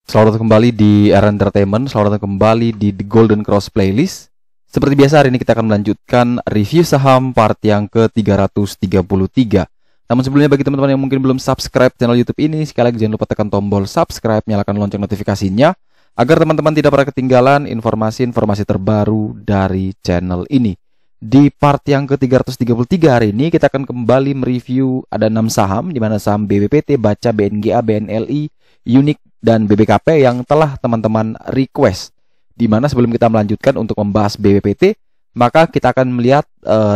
Selamat datang kembali di Era Entertainment. Selamat datang kembali di The Golden Cross Playlist. Seperti biasa, hari ini kita akan melanjutkan review saham part yang ke-333. Namun sebelumnya, bagi teman-teman yang mungkin belum subscribe channel YouTube ini, sekali lagi jangan lupa tekan tombol subscribe, nyalakan lonceng notifikasinya agar teman-teman tidak pernah ketinggalan informasi-informasi terbaru dari channel ini. Di part yang ke-333 hari ini kita akan kembali mereview ada 6 saham, di mana saham BBPT, Baca, BNGA, BNLI, Unik, dan BBKP yang telah teman-teman request. Dimana sebelum kita melanjutkan untuk membahas BBPT, maka kita akan melihat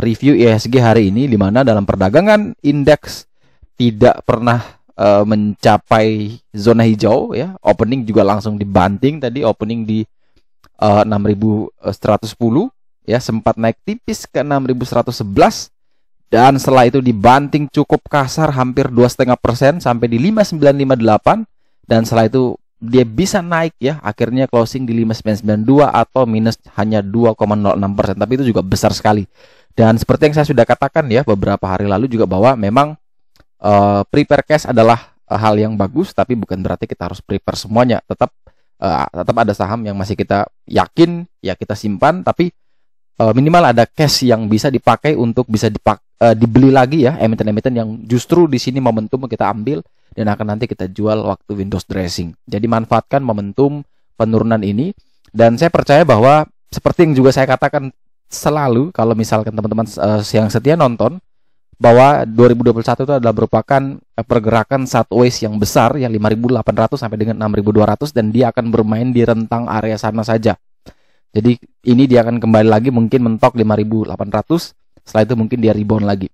review IHSG hari ini, dimana dalam perdagangan indeks tidak pernah mencapai zona hijau ya. Opening juga langsung dibanting tadi, opening di 6.110 ya, sempat naik tipis ke 6.111 dan setelah itu dibanting cukup kasar hampir 2,5% sampai di 5.958. Dan setelah itu dia bisa naik ya, akhirnya closing di 5.992 atau minus hanya 2,06%. Tapi itu juga besar sekali. Dan seperti yang saya sudah katakan ya beberapa hari lalu juga, bahwa memang prepare cash adalah hal yang bagus, tapi bukan berarti kita harus prepare semuanya. Tetap ada saham yang masih kita yakin ya kita simpan, tapi minimal ada cash yang bisa dipakai untuk bisa dibeli lagi ya, emiten-emiten yang justru di sini momentum kita ambil dan akan nanti kita jual waktu Windows dressing. Jadi manfaatkan momentum penurunan ini, dan saya percaya bahwa seperti yang juga saya katakan selalu, kalau misalkan teman-teman yang setia nonton, bahwa 2021 itu adalah merupakan pergerakan sideways yang besar ya, 5.800 sampai dengan 6.200, dan dia akan bermain di rentang area sana saja. Jadi ini dia akan kembali lagi mungkin mentok 5.800, setelah itu mungkin dia rebound lagi.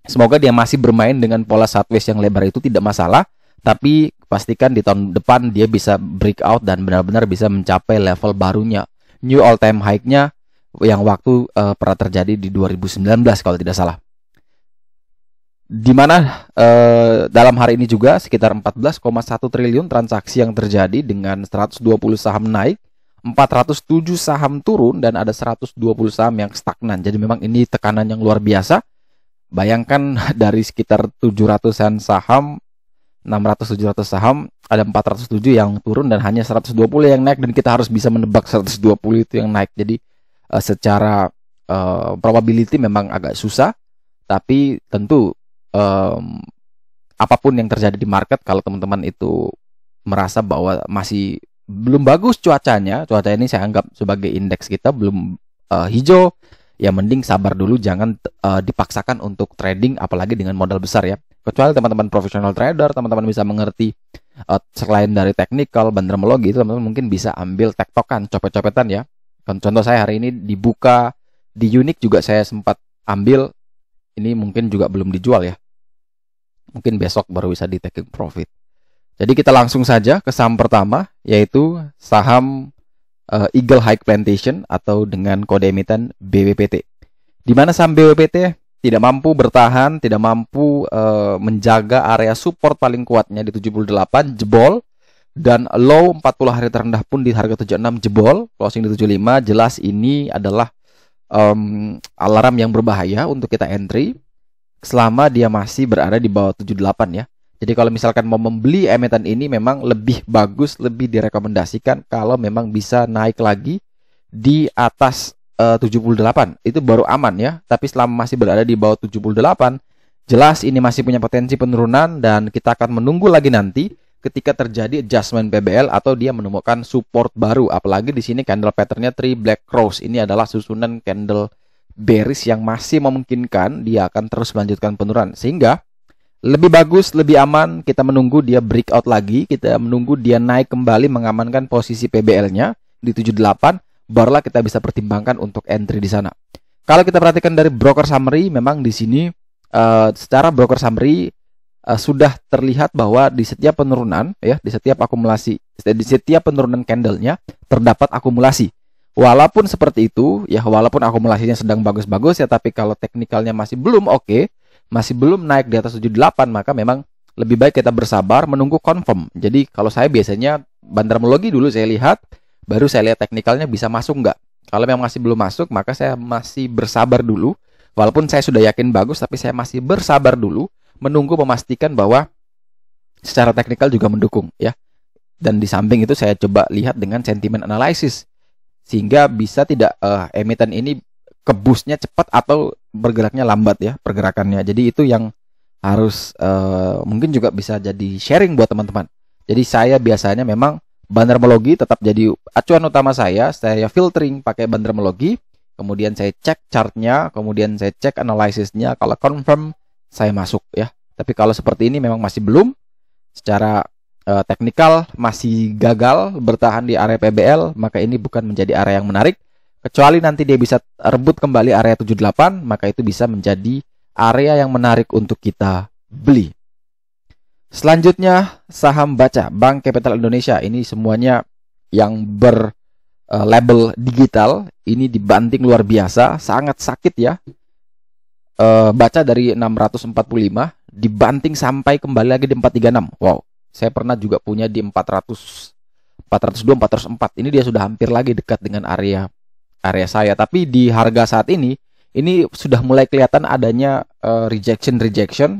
Semoga dia masih bermain dengan pola sideways yang lebar itu tidak masalah, tapi pastikan di tahun depan dia bisa breakout dan benar-benar bisa mencapai level barunya, new all time high-nya yang waktu pernah terjadi di 2019 kalau tidak salah. Dimana dalam hari ini juga sekitar 14,1 triliun transaksi yang terjadi dengan 120 saham naik, 407 saham turun, dan ada 120 saham yang stagnan. Jadi memang ini tekanan yang luar biasa. Bayangkan dari sekitar 700-an saham, 600-700 saham, ada 407 yang turun dan hanya 120 yang naik, dan kita harus bisa menebak 120 itu yang naik. Jadi secara probability memang agak susah, tapi tentu apapun yang terjadi di market, kalau teman-teman itu merasa bahwa masih belum bagus cuaca ini saya anggap sebagai indeks kita belum hijau, ya mending sabar dulu, jangan dipaksakan untuk trading apalagi dengan modal besar ya. Kecuali teman-teman profesional trader, teman-teman bisa mengerti selain dari teknikal, bandermologi, itu teman-teman mungkin bisa ambil tektokan, copet-copetan ya. Contoh saya hari ini dibuka di Unik juga saya sempat ambil, ini mungkin juga belum dijual ya. Mungkin besok baru bisa di taking profit. Jadi kita langsung saja ke saham pertama, yaitu saham Eagle High Plantation atau dengan kode emiten BBPT. Di mana saham BBPT tidak mampu bertahan, tidak mampu menjaga area support paling kuatnya di 78, jebol, dan low 40 hari terendah pun di harga 76 jebol, closing di 75. Jelas ini adalah alarm yang berbahaya untuk kita entry selama dia masih berada di bawah 78 ya. Jadi kalau misalkan mau membeli emiten ini memang lebih bagus, lebih direkomendasikan kalau memang bisa naik lagi di atas 78. Itu baru aman ya. Tapi selama masih berada di bawah 78, jelas ini masih punya potensi penurunan, dan kita akan menunggu lagi nanti ketika terjadi adjustment PBL atau dia menemukan support baru. Apalagi di sini candle patternnya 3 black cross. Ini adalah susunan candle bearish yang masih memungkinkan dia akan terus melanjutkan penurunan. Sehingga lebih bagus, lebih aman kita menunggu dia breakout lagi, kita menunggu dia naik kembali mengamankan posisi PBL-nya di 78, barulah kita bisa pertimbangkan untuk entry di sana. Kalau kita perhatikan dari broker summary, memang di sini secara broker summary sudah terlihat bahwa di setiap penurunan ya, di setiap akumulasi, di setiap penurunan candle-nya terdapat akumulasi. Walaupun seperti itu ya, walaupun akumulasinya sedang bagus-bagus ya, tapi kalau teknikalnya masih belum oke, masih belum naik di atas 78, maka memang lebih baik kita bersabar menunggu confirm. Jadi kalau saya biasanya bandermologi dulu saya lihat, baru saya lihat teknikalnya bisa masuk nggak. Kalau memang masih belum masuk, maka saya masih bersabar dulu. Walaupun saya sudah yakin bagus, tapi saya masih bersabar dulu menunggu memastikan bahwa secara teknikal juga mendukung ya. Dan di samping itu saya coba lihat dengan sentiment analysis, sehingga bisa tidak emiten ini kebusnya cepat atau bergeraknya lambat ya pergerakannya. Jadi itu yang harus mungkin juga bisa jadi sharing buat teman-teman. Jadi saya biasanya memang bandermologi tetap jadi acuan utama saya filtering pakai bandermologi, kemudian saya cek chartnya, kemudian saya cek analisisnya, kalau confirm saya masuk ya. Tapi kalau seperti ini memang masih belum, secara teknikal masih gagal bertahan di area PBL, maka ini bukan menjadi area yang menarik. Kecuali nanti dia bisa rebut kembali area 78, maka itu bisa menjadi area yang menarik untuk kita beli. Selanjutnya saham Baca, Bank Capital Indonesia. Ini semuanya yang berlabel digital, ini dibanting luar biasa, sangat sakit ya. Baca dari 645 dibanting sampai kembali lagi di 436. Wow, saya pernah juga punya di 400, 402, 404. Ini dia sudah hampir lagi dekat dengan area saya. Tapi di harga saat ini sudah mulai kelihatan adanya rejection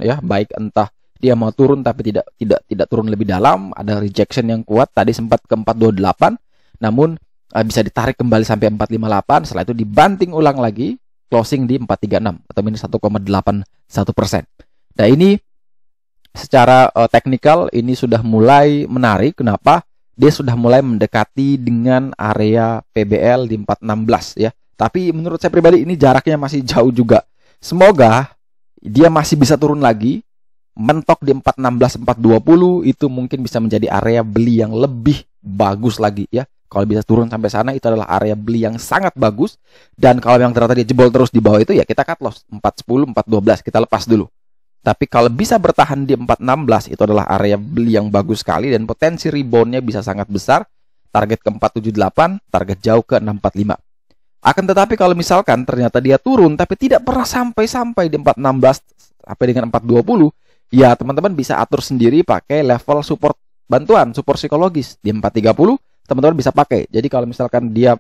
ya, baik entah dia mau turun tapi tidak turun lebih dalam, ada rejection yang kuat. Tadi sempat ke 428, namun bisa ditarik kembali sampai 458. Setelah itu dibanting ulang lagi, closing di 436 atau minus 1,81%. Nah, ini secara teknikal ini sudah mulai menarik. Kenapa? Dia sudah mulai mendekati dengan area PBL di 416 ya. Tapi menurut saya pribadi ini jaraknya masih jauh juga. Semoga dia masih bisa turun lagi, mentok di 416, 420, itu mungkin bisa menjadi area beli yang lebih bagus lagi ya. Kalau bisa turun sampai sana, itu adalah area beli yang sangat bagus. Dan kalau yang ternyata dia jebol terus di bawah itu, ya kita cut loss 410, 412, kita lepas dulu. Tapi kalau bisa bertahan di 416, itu adalah area beli yang bagus sekali dan potensi reboundnya bisa sangat besar. Target ke 478, target jauh ke 645. Akan tetapi kalau misalkan ternyata dia turun tapi tidak pernah sampai di 416 sampai dengan 420, ya teman-teman bisa atur sendiri pakai level support bantuan, support psikologis di 430, teman-teman bisa pakai. Jadi kalau misalkan dia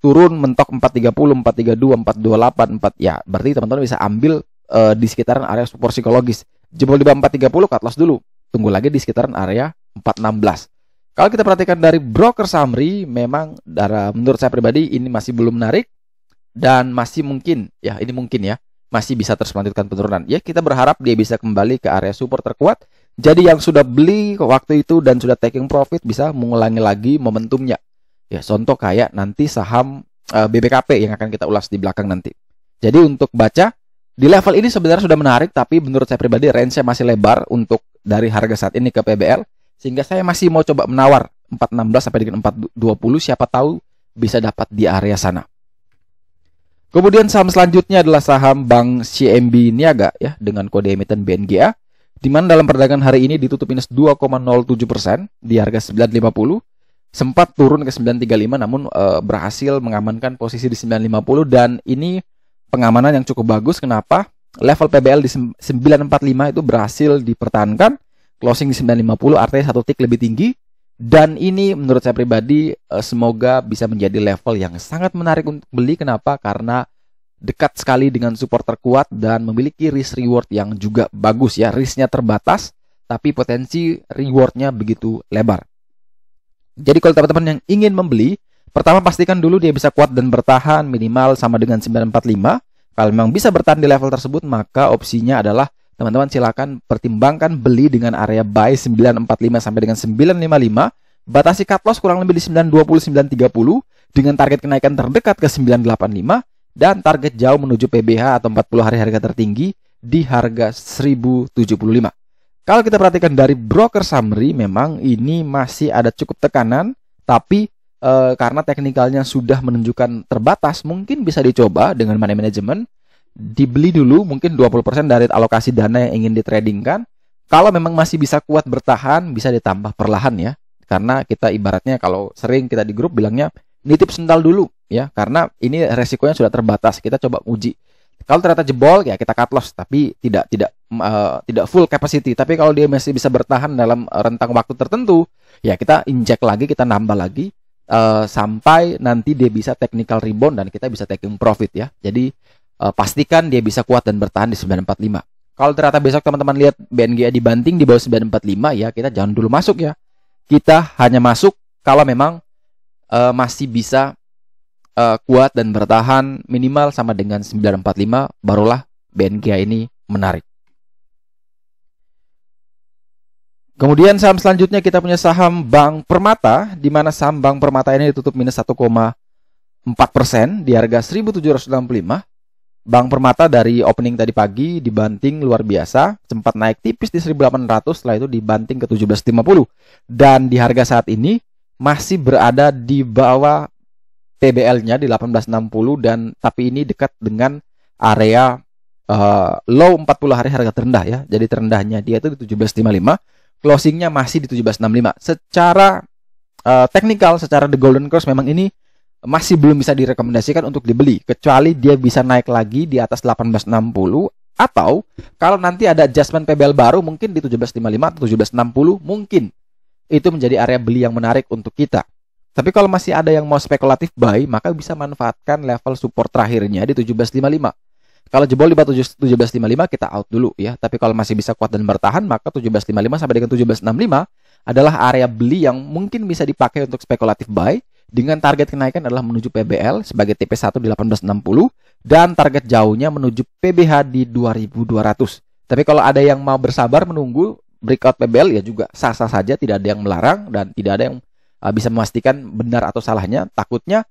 turun mentok 430, 432, 428, 4, ya berarti teman-teman bisa ambil di sekitaran area support psikologis. Jebol di bawah 430, cut loss dulu. Tunggu lagi di sekitaran area 416. Kalau kita perhatikan dari broker summary, memang menurut saya pribadi ini masih belum menarik dan masih mungkin ya, ini mungkin ya, masih bisa terus melanjutkan penurunan. Ya, kita berharap dia bisa kembali ke area support terkuat. Jadi yang sudah beli waktu itu dan sudah taking profit bisa mengulangi lagi momentumnya. Ya, contoh kayak nanti saham BBKP yang akan kita ulas di belakang nanti. Jadi untuk Baca di level ini sebenarnya sudah menarik, tapi menurut saya pribadi range-nya masih lebar untuk dari harga saat ini ke PBL. Sehingga saya masih mau coba menawar 416 sampai dengan 420, siapa tahu bisa dapat di area sana. Kemudian saham selanjutnya adalah saham Bank CMB Niaga ya, dengan kode emiten BNGA, di mana dalam perdagangan hari ini ditutup minus 2,07% di harga 950. Sempat turun ke 935, namun berhasil mengamankan posisi di 950, dan ini pengamanan yang cukup bagus. Kenapa? Level PBL di 945 itu berhasil dipertahankan. Closing di 950, artinya satu tick lebih tinggi. Dan ini menurut saya pribadi semoga bisa menjadi level yang sangat menarik untuk beli. Kenapa? Karena dekat sekali dengan support terkuat dan memiliki risk reward yang juga bagus ya. Risknya terbatas, tapi potensi rewardnya begitu lebar. Jadi kalau teman-teman yang ingin membeli, pertama pastikan dulu dia bisa kuat dan bertahan minimal sama dengan 945. Kalau memang bisa bertahan di level tersebut, maka opsinya adalah teman-teman silakan pertimbangkan beli dengan area buy 945 sampai dengan 955, batasi cut loss kurang lebih di 920, 930 dengan target kenaikan terdekat ke 985 dan target jauh menuju PBH atau 40 hari harga tertinggi di harga 1075. Kalau kita perhatikan dari broker summary, memang ini masih ada cukup tekanan, tapi karena teknikalnya sudah menunjukkan terbatas, mungkin bisa dicoba dengan money management. Dibeli dulu mungkin 20% dari alokasi dana yang ingin ditradingkan. Kalau memang masih bisa kuat bertahan, bisa ditambah perlahan ya. Karena kita ibaratnya kalau sering kita di grup bilangnya nitip sendal dulu ya, karena ini resikonya sudah terbatas. Kita coba uji. Kalau ternyata jebol ya kita cut loss, tapi tidak full capacity. Tapi kalau dia masih bisa bertahan dalam rentang waktu tertentu, ya kita injek lagi, kita nambah lagi sampai nanti dia bisa technical rebound dan kita bisa taking profit ya. Jadi pastikan dia bisa kuat dan bertahan di 945. Kalau ternyata besok teman-teman lihat BNGA dibanting di bawah 945, ya kita jangan dulu masuk ya. kita hanya masuk kalau memang masih bisa kuat dan bertahan minimal sama dengan 945, barulah BNGA ini menarik. Kemudian saham selanjutnya kita punya saham Bank Permata, di mana saham Bank Permata ini ditutup minus 1,4% di harga 1.765. Bank Permata dari opening tadi pagi dibanting luar biasa, sempat naik tipis di 1.800, setelah itu dibanting ke 17.50. Dan di harga saat ini masih berada di bawah PBL-nya di 18.60, dan tapi ini dekat dengan area low 40 hari harga terendah ya. Jadi terendahnya dia itu di 17.55, closingnya masih di 17.65. Secara teknikal, secara the golden cross memang ini masih belum bisa direkomendasikan untuk dibeli, kecuali dia bisa naik lagi di atas 18.60, atau kalau nanti ada adjustment PBL baru mungkin di 17.55 atau 17.60, mungkin itu menjadi area beli yang menarik untuk kita. Tapi kalau masih ada yang mau spekulatif buy, maka bisa manfaatkan level support terakhirnya di 17.55. Kalau jebol di bawah 17.55 kita out dulu ya. Tapi kalau masih bisa kuat dan bertahan, maka 17.55 sampai dengan 17.65 adalah area beli yang mungkin bisa dipakai untuk spekulatif buy, dengan target kenaikan adalah menuju PBL sebagai TP1 di 1860 dan target jauhnya menuju PBH di 2200. Tapi kalau ada yang mau bersabar menunggu breakout PBL ya juga sah-sah saja, tidak ada yang melarang dan tidak ada yang bisa memastikan benar atau salahnya. Takutnya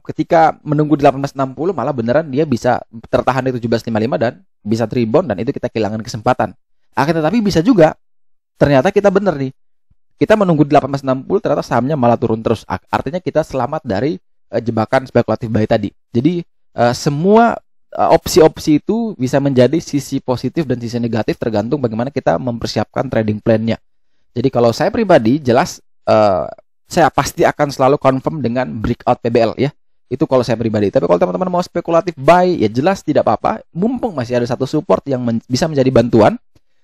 ketika menunggu di 1860 malah beneran dia bisa tertahan di 1755 dan bisa rebound, dan itu kita kehilangan kesempatan. Akan tetapi bisa juga ternyata kita bener nih, kita menunggu di 1860 ternyata sahamnya malah turun terus. Artinya kita selamat dari jebakan spekulatif buy tadi. Jadi semua opsi-opsi itu bisa menjadi sisi positif dan sisi negatif tergantung bagaimana kita mempersiapkan trading plan-nya. Jadi kalau saya pribadi jelas saya pasti akan selalu confirm dengan breakout PBL ya. Itu kalau saya pribadi. Tapi kalau teman-teman mau spekulatif buy ya jelas tidak apa-apa. Mumpung masih ada satu support yang bisa menjadi bantuan,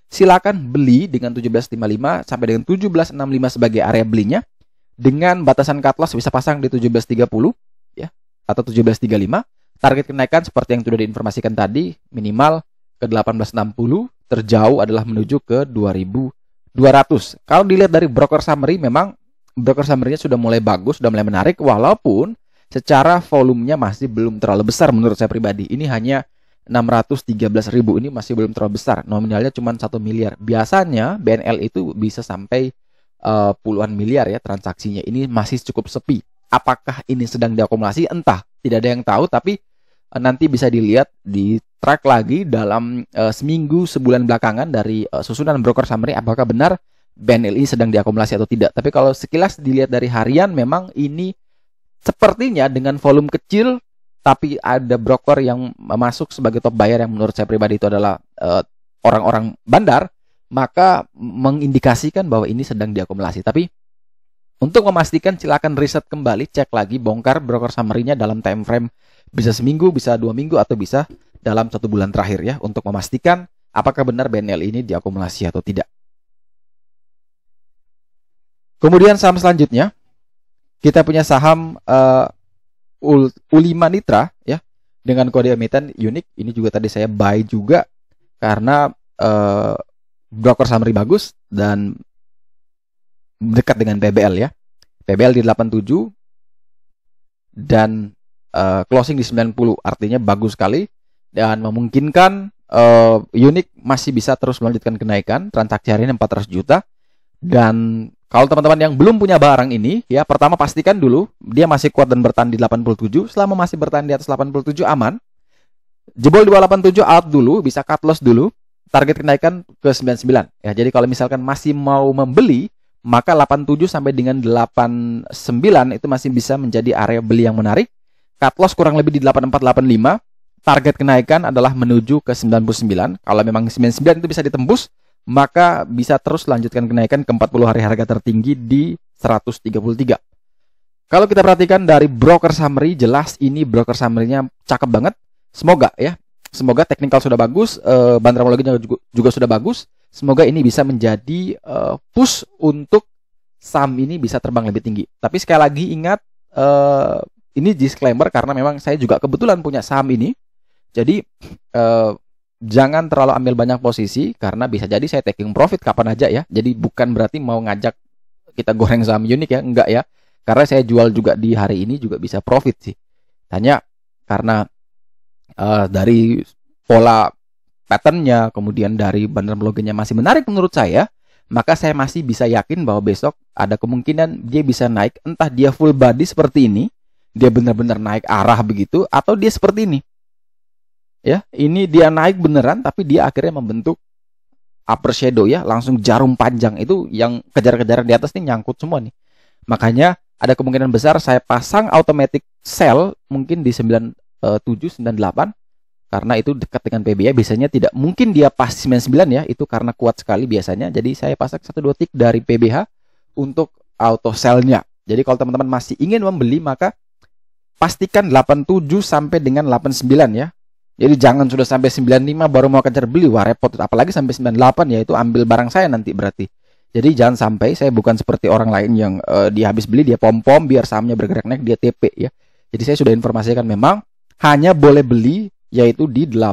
silakan beli dengan 17.55 sampai dengan 17.65 sebagai area belinya, dengan batasan cut loss bisa pasang di 17.30 ya atau 17.35. Target kenaikan seperti yang sudah diinformasikan tadi minimal ke 18.60, terjauh adalah menuju ke 2200. Kalau dilihat dari broker summary, memang broker summary-nya sudah mulai bagus, sudah mulai menarik, walaupun secara volumenya masih belum terlalu besar menurut saya pribadi. Ini hanya 613.000, ini masih belum terlalu besar. Nominalnya cuma 1 miliar. Biasanya BNL itu bisa sampai puluhan miliar ya transaksinya. Ini masih cukup sepi. Apakah ini sedang diakumulasi? Entah, tidak ada yang tahu. Tapi nanti bisa dilihat di track lagi dalam seminggu, sebulan belakangan dari susunan broker summary, apakah benar BNL ini sedang diakumulasi atau tidak. Tapi kalau sekilas dilihat dari harian, memang ini sepertinya dengan volume kecil, tapi ada broker yang masuk sebagai top buyer yang menurut saya pribadi itu adalah orang-orang bandar, maka mengindikasikan bahwa ini sedang diakumulasi. Tapi untuk memastikan silakan riset kembali, cek lagi, bongkar broker summary-nya dalam time frame bisa seminggu, bisa 2 minggu, atau bisa dalam 1 bulan terakhir ya, untuk memastikan apakah benar BNL ini diakumulasi atau tidak. Kemudian saham selanjutnya kita punya saham U5 Nitra ya, dengan kode emiten unik. Ini juga tadi saya buy juga karena broker summary bagus dan dekat dengan PBL ya. PBL di 87 dan closing di 90, artinya bagus sekali dan memungkinkan unik masih bisa terus melanjutkan kenaikan. Transaksi hari ini 400 juta. Dan kalau teman-teman yang belum punya barang ini, ya pertama pastikan dulu dia masih kuat dan bertahan di 87. Selama masih bertahan di atas 87 aman. Jebol di bawah 87 out dulu, bisa cut loss dulu. Target kenaikan ke 99. Ya, jadi kalau misalkan masih mau membeli, maka 87 sampai dengan 89 itu masih bisa menjadi area beli yang menarik. Cut loss kurang lebih di 8485. Target kenaikan adalah menuju ke 99. Kalau memang 99 itu bisa ditembus, maka bisa terus lanjutkan kenaikan ke 40 hari harga tertinggi di 133. Kalau kita perhatikan dari broker summary, jelas ini broker summary-nya cakep banget. Semoga ya, semoga teknikal sudah bagus, bandraologinya juga sudah bagus. Semoga ini bisa menjadi push untuk saham ini bisa terbang lebih tinggi. Tapi sekali lagi ingat, ini disclaimer karena memang saya juga kebetulan punya saham ini. Jadi jangan terlalu ambil banyak posisi karena bisa jadi saya taking profit kapan aja ya. Jadi bukan berarti mau ngajak kita goreng saham unik ya, enggak ya. Karena saya jual juga di hari ini juga bisa profit sih. Hanya karena dari pola patternnya, kemudian dari bandar loginnya masih menarik menurut saya, maka saya masih bisa yakin bahwa besok ada kemungkinan dia bisa naik, entah dia full body seperti ini, dia benar-benar naik arah begitu, atau dia seperti ini. Ya, ini dia naik beneran tapi dia akhirnya membentuk upper shadow ya, langsung jarum panjang itu yang kejar-kejaran di atas nih nyangkut semua nih. Makanya ada kemungkinan besar saya pasang automatic sell mungkin di 97 98 karena itu dekat dengan PBA. Biasanya tidak mungkin dia pas 99 ya, itu karena kuat sekali biasanya. Jadi saya pasang 1-2 tick dari PBH untuk auto sell-nya. Jadi kalau teman-teman masih ingin membeli maka pastikan 87 sampai dengan 89 ya. Jadi jangan sudah sampai 95 baru mau kejar beli, wah repot. Apalagi sampai 98 ya, itu ambil barang saya nanti berarti. Jadi jangan sampai, saya bukan seperti orang lain yang dia habis beli dia pom-pom biar sahamnya bergerak naik dia TP ya. Jadi saya sudah informasikan memang hanya boleh beli yaitu di 7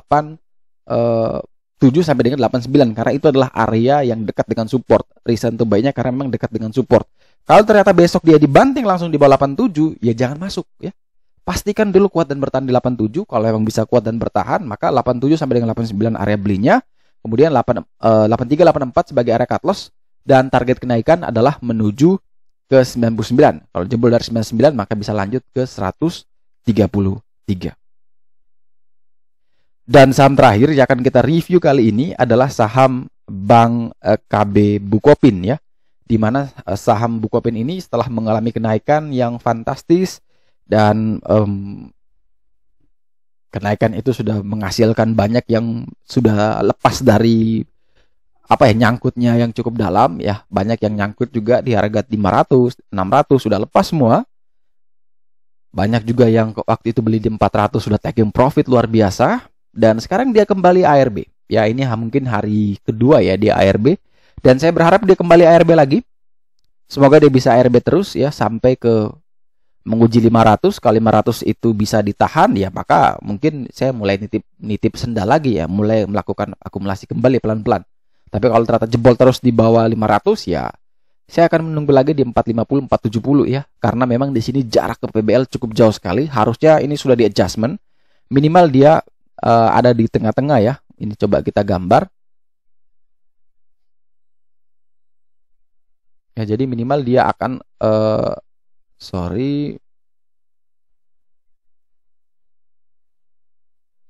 sampai dengan 89 karena itu adalah area yang dekat dengan support. Reason to buy-nya karena memang dekat dengan support. Kalau ternyata besok dia dibanting langsung di bawah 87, ya jangan masuk ya. Pastikan dulu kuat dan bertahan di 87. Kalau memang bisa kuat dan bertahan, maka 87 sampai dengan 89 area belinya. Kemudian 83, 84 sebagai area cut loss. Dan target kenaikan adalah menuju ke 99. Kalau jebol dari 99, maka bisa lanjut ke 133. Dan saham terakhir yang akan kita review kali ini adalah saham Bank KB Bukopin ya. Di mana saham Bukopin ini setelah mengalami kenaikan yang fantastis, dan kenaikan itu sudah menghasilkan banyak yang sudah lepas dari nyangkutnya yang cukup dalam ya. Banyak yang nyangkut juga di harga 500, 600 sudah lepas semua. Banyak juga yang waktu itu beli di 400 sudah taking profit luar biasa, dan sekarang dia kembali ARB. Ya ini mungkin hari kedua ya dia ARB, dan saya berharap dia kembali ARB lagi. Semoga dia bisa ARB terus ya sampai ke menguji 500. Kalau 500 itu bisa ditahan ya, maka mungkin saya mulai nitip sendal lagi ya, mulai melakukan akumulasi kembali pelan-pelan. Tapi kalau ternyata jebol terus di bawah 500 ya, saya akan menunggu lagi di 450 470 ya, karena memang di sini jarak ke PBL cukup jauh sekali. Harusnya ini sudah di adjustment, minimal dia ada di tengah-tengah ya. Ini coba kita gambar ya, jadi minimal dia akan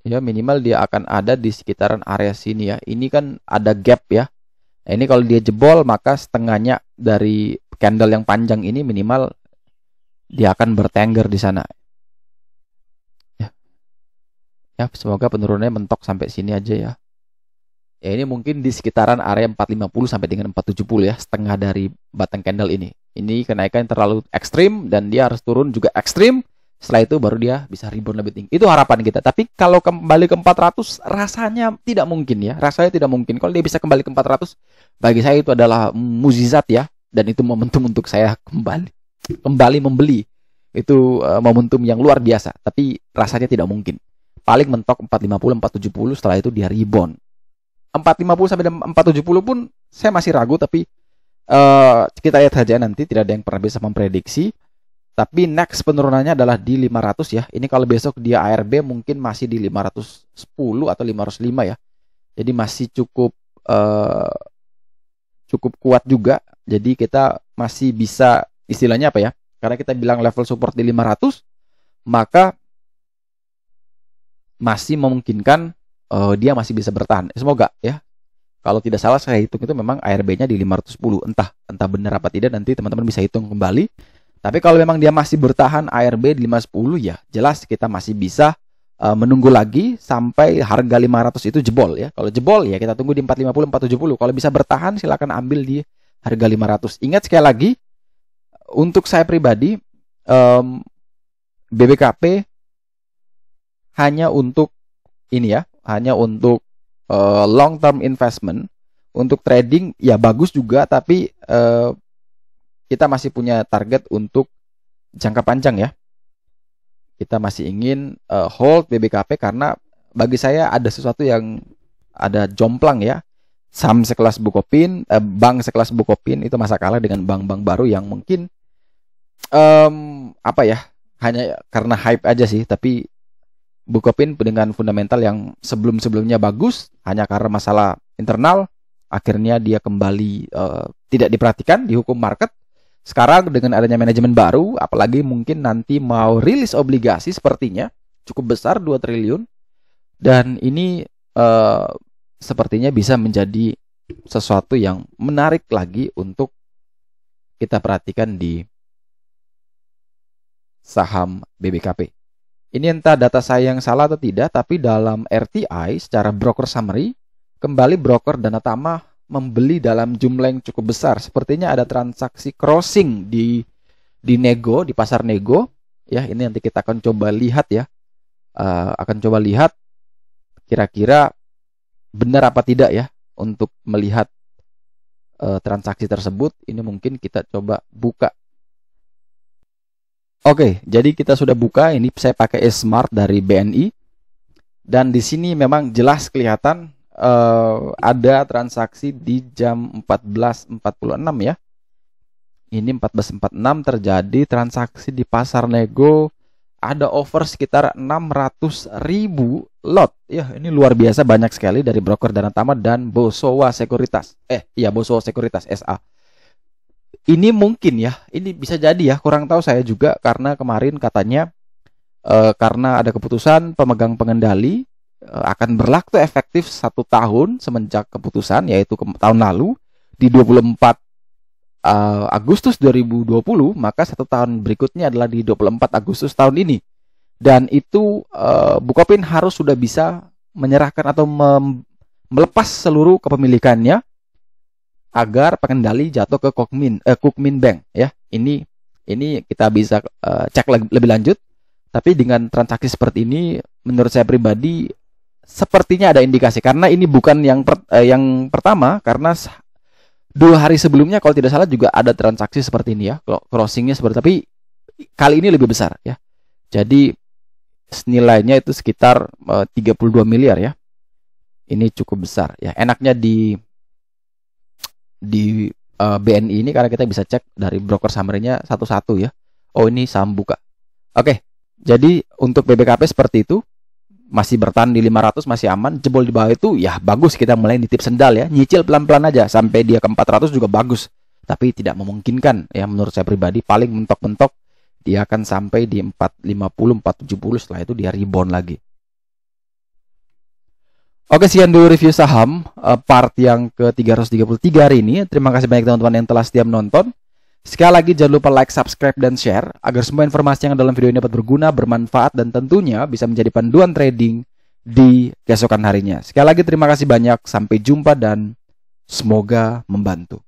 ya, minimal dia akan ada di sekitaran area sini ya. Ini kan ada gap ya. Nah, ini kalau dia jebol maka setengahnya dari candle yang panjang ini minimal dia akan bertengger di sana. Ya. Ya, semoga penurunannya mentok sampai sini aja ya. Ya ini mungkin di sekitaran area 450 sampai dengan 470 ya, setengah dari batang candle ini. Ini kenaikan terlalu ekstrim dan dia harus turun juga ekstrim. Setelah itu baru dia bisa rebound lebih tinggi. Itu harapan kita. Tapi kalau kembali ke 400 rasanya tidak mungkin ya. Rasanya tidak mungkin. Kalau dia bisa kembali ke 400, bagi saya itu adalah mukjizat ya. Dan itu momentum untuk saya kembali membeli. Itu momentum yang luar biasa. Tapi rasanya tidak mungkin. Paling mentok 450, 470, setelah itu dia rebound. 450 sampai 470 pun saya masih ragu, tapi kita lihat saja nanti, tidak ada yang pernah bisa memprediksi. Tapi next penurunannya adalah di 500 ya. Ini kalau besok dia ARB mungkin masih di 510 atau 505 ya. Jadi masih cukup kuat juga. Jadi kita masih bisa, istilahnya apa ya? Karena kita bilang level support di 500, maka masih memungkinkan dia masih bisa bertahan. Semoga ya. Kalau tidak salah saya hitung itu memang ARB-nya di 510. Entah benar apa tidak, nanti teman-teman bisa hitung kembali. Tapi kalau memang dia masih bertahan ARB di 510 ya, jelas kita masih bisa menunggu lagi sampai harga 500 itu jebol ya. Kalau jebol ya kita tunggu di 450 470. Kalau bisa bertahan silakan ambil di harga 500. Ingat sekali lagi, untuk saya pribadi BBKP hanya untuk ini ya, hanya untuk long term investment. Untuk trading ya bagus juga, tapi kita masih punya target untuk jangka panjang ya. Kita masih ingin hold BBKP karena bagi saya ada sesuatu yang ada jomplang ya. saham sekelas Bukopin, bank sekelas Bukopin itu masa kalah dengan bank-bank baru yang mungkin apa ya, hanya karena hype aja sih. Tapi Bukopin dengan fundamental yang sebelum-sebelumnya bagus, hanya karena masalah internal akhirnya dia kembali tidak diperhatikan, dihukum market. Sekarang dengan adanya manajemen baru, apalagi mungkin nanti mau rilis obligasi sepertinya cukup besar 2 triliun, dan ini sepertinya bisa menjadi sesuatu yang menarik lagi untuk kita perhatikan di saham BBKP. Ini entah data saya yang salah atau tidak, tapi dalam RTI secara broker summary, kembali broker Dana Tama membeli dalam jumlah yang cukup besar. Sepertinya ada transaksi crossing di nego, di pasar nego. Ya, ini nanti kita akan coba lihat ya. Akan coba lihat kira-kira benar apa tidak ya untuk melihat transaksi tersebut. Ini mungkin kita coba buka. Oke, jadi kita sudah buka. Ini saya pakai Smart dari BNI, dan di sini memang jelas kelihatan ada transaksi di jam 14.46 ya. Ini 14.46 terjadi transaksi di pasar nego. Ada over sekitar 600.000 lot. Ya, ini luar biasa banyak sekali dari broker Dana Tama dan Bosowa Sekuritas. Bosowa Sekuritas SA. Ini mungkin ya, ini bisa jadi ya, kurang tahu saya juga, karena kemarin katanya karena ada keputusan pemegang pengendali akan berlaku efektif 1 tahun semenjak keputusan, yaitu tahun lalu di 24 Agustus 2020, maka 1 tahun berikutnya adalah di 24 Agustus tahun ini. Dan itu Bukopin harus sudah bisa menyerahkan atau melepas seluruh kepemilikannya agar pengendali jatuh ke Kukmin Bank ya. Ini kita bisa cek lebih lanjut. Tapi dengan transaksi seperti ini, menurut saya pribadi sepertinya ada indikasi, karena ini bukan yang pertama, karena 2 hari sebelumnya kalau tidak salah juga ada transaksi seperti ini ya, crossingnya seperti, tapi kali ini lebih besar ya. Jadi nilainya itu sekitar 32 miliar ya. Ini cukup besar ya. Enaknya di BNI ini karena kita bisa cek dari broker summary-nya satu-satu ya. Oh, ini saham buka. Oke. Jadi untuk BBKP seperti itu, masih bertahan di 500, masih aman. Jebol di bawah itu ya bagus, kita mulai nitip sendal ya, nyicil pelan-pelan aja sampai dia ke 400 juga bagus. Tapi tidak memungkinkan ya, menurut saya pribadi. Paling mentok-mentok dia akan sampai di 450, 470, setelah itu dia rebound lagi. Oke, sekian dulu review saham part yang ke-333 hari ini. Terima kasih banyak teman-teman yang telah setia menonton. Sekali lagi jangan lupa like, subscribe, dan share agar semua informasi yang dalam video ini dapat berguna, bermanfaat, dan tentunya bisa menjadi panduan trading di keesokan harinya. Sekali lagi terima kasih banyak, sampai jumpa dan semoga membantu.